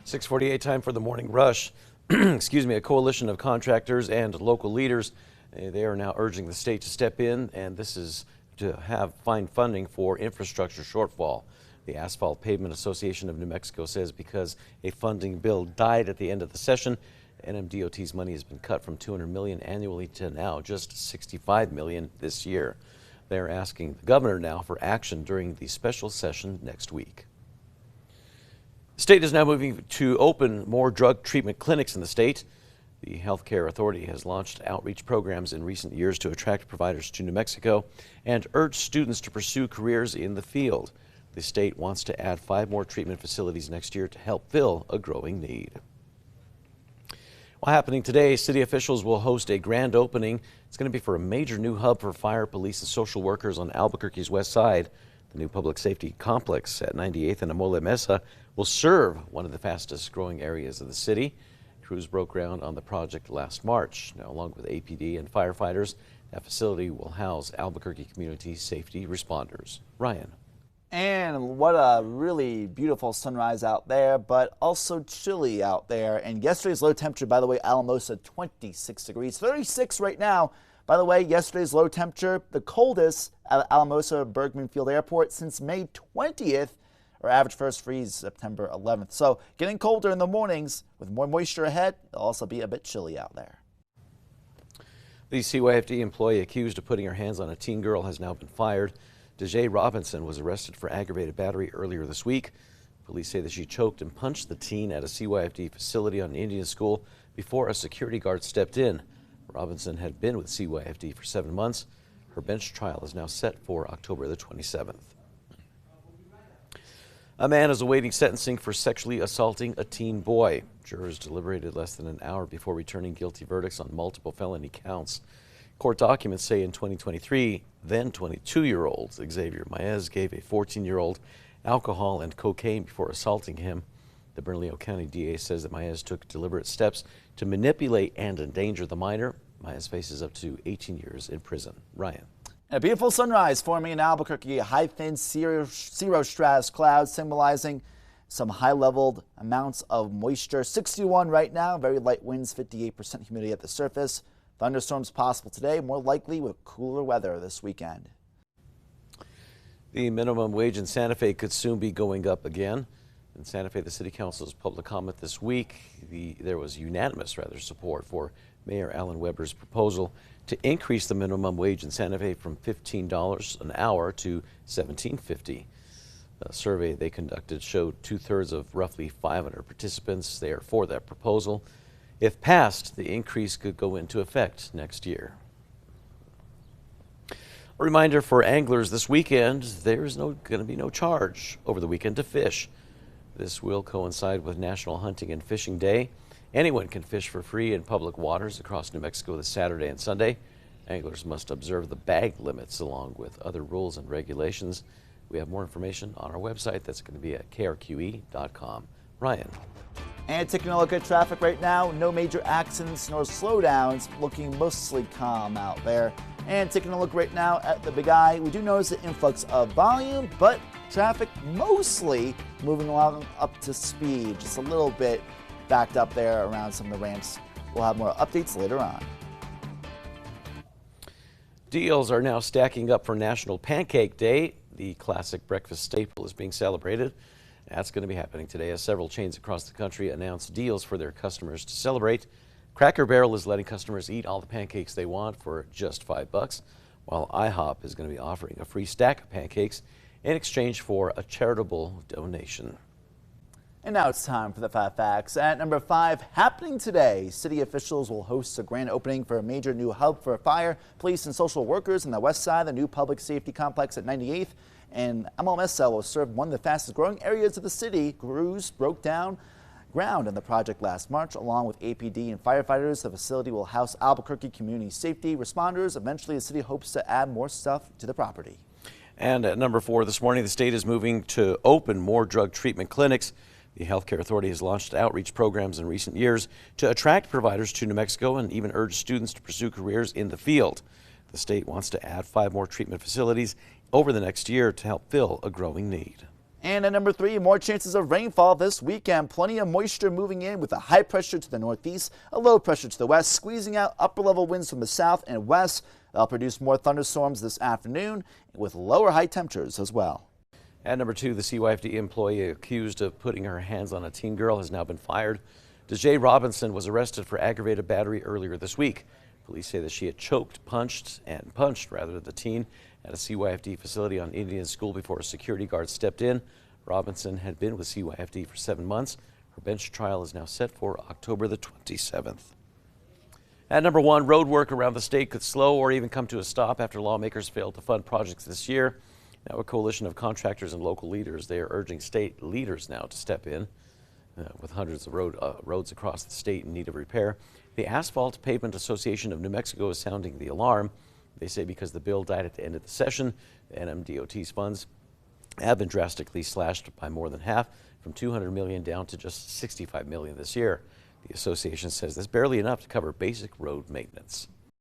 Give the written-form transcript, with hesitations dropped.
6:48 time for the morning rush. Excuse me, a coalition of contractors and local leaders, they are now urging the state to step in, and this is to find funding for infrastructure shortfall. The Asphalt Pavement Association of New Mexico says because a funding bill died at the end of the session, NMDOT's money has been cut from $200 million annually to now just $65 million this year. They're asking the governor now for action during the special session next week. The state is now moving to open more drug treatment clinics in the state. The Healthcare Authority has launched outreach programs in recent years to attract providers to New Mexico and urge students to pursue careers in the field. The state wants to add 5 more treatment facilities next year to help fill a growing need. While happening today, city officials will host a grand opening. It's going to be for a major new hub for fire, police, and social workers on Albuquerque's west side. The new public safety complex at 98th and Amole Mesa will serve one of the fastest growing areas of the city. Crews broke ground on the project last March. Now, along with APD and firefighters, that facility will house Albuquerque community safety responders. Ryan. And what a really beautiful sunrise out there, but also chilly out there. And yesterday's low temperature, by the way, Alamosa, 26 degrees, 36 right now. By the way, yesterday's low temperature, the coldest at Alamosa Bergman Field Airport since May 20th, or average first freeze September 11th. So getting colder in the mornings with more moisture ahead. It'll also be a bit chilly out there. The CYFD employee accused of putting her hands on a teen girl has now been fired. DeJay Robinson was arrested for aggravated battery earlier this week. Police say that she choked and punched the teen at a CYFD facility on Indian School before a security guard stepped in. Robinson had been with CYFD for 7 months. Her bench trial is now set for October the 27th. A man is awaiting sentencing for sexually assaulting a teen boy. Jurors deliberated less than an hour before returning guilty verdicts on multiple felony counts. Court documents say in 2023, then 22-year-old Xavier Maez gave a 14-year-old alcohol and cocaine before assaulting him. The Bernalillo County DA says that Maez took deliberate steps to manipulate and endanger the minor. Maez faces up to 18 years in prison. Ryan. A beautiful sunrise forming in Albuquerque, high thin cirrostratus clouds symbolizing some high-leveled amounts of moisture. 61 right now, very light winds, 58% humidity at the surface. Thunderstorms possible today, more likely with cooler weather this weekend. The minimum wage in Santa Fe could soon be going up again. In Santa Fe, the City Council's public comment this week, there was unanimous support for Mayor Alan Weber's proposal to increase the minimum wage in Santa Fe from $15 an hour to $17.50. A survey they conducted showed 2/3 of roughly 500 participants they are for that proposal. If passed, the increase could go into effect next year. A reminder for anglers this weekend, there is going to be no charge over the weekend to fish. This will coincide with National Hunting and Fishing Day. Anyone can fish for free in public waters across New Mexico this Saturday and Sunday. Anglers must observe the bag limits along with other rules and regulations. We have more information on our website. That's going to be at krqe.com. Ryan. And taking a look at traffic right now, no major accidents nor slowdowns, looking mostly calm out there. And taking a look right now at the Big I, we do notice an influx of volume, but traffic mostly moving along up to speed, just a little bit backed up there around some of the ramps. We'll have more updates later on. Deals are now stacking up for National Pancake Day. The classic breakfast staple is being celebrated. That's going to be happening today as several chains across the country announce deals for their customers to celebrate. Cracker Barrel is letting customers eat all the pancakes they want for just $5, while IHOP is going to be offering a free stack of pancakes in exchange for a charitable donation. And now it's time for the 5 facts. At number 5, happening today, city officials will host a grand opening for a major new hub for fire, police, and social workers on the west side of the new public safety complex at 98th. And MLMSL will serve one of the fastest growing areas of the city. Crews broke down ground on the project last March. Along with APD and firefighters, the facility will house Albuquerque community safety responders. Eventually, the city hopes to add more stuff to the property. And at number 4 this morning, the state is moving to open more drug treatment clinics. The Healthcare Authority has launched outreach programs in recent years to attract providers to New Mexico and even urge students to pursue careers in the field. The state wants to add 5 more treatment facilities over the next year to help fill a growing need. And at number 3, more chances of rainfall this weekend. Plenty of moisture moving in with a high pressure to the northeast, a low pressure to the west, squeezing out upper level winds from the south and west. They'll produce more thunderstorms this afternoon with lower high temperatures as well. At number 2, the CYFD employee accused of putting her hands on a teen girl has now been fired. DeJay Robinson was arrested for aggravated battery earlier this week. Police say that she had punched the teen at a CYFD facility on Indian School before a security guard stepped in. Robinson had been with CYFD for 7 months. Her bench trial is now set for October the 27th. At number 1, road work around the state could slow or even come to a stop after lawmakers failed to fund projects this year. Now a coalition of contractors and local leaders, they are urging state leaders now to step in. With hundreds of roads across the state in need of repair. The Asphalt Pavement Association of New Mexico is sounding the alarm. They say because the bill died at the end of the session, the NMDOT's funds have been drastically slashed by more than half, from $200 million down to just $65 million this year. The association says that's barely enough to cover basic road maintenance.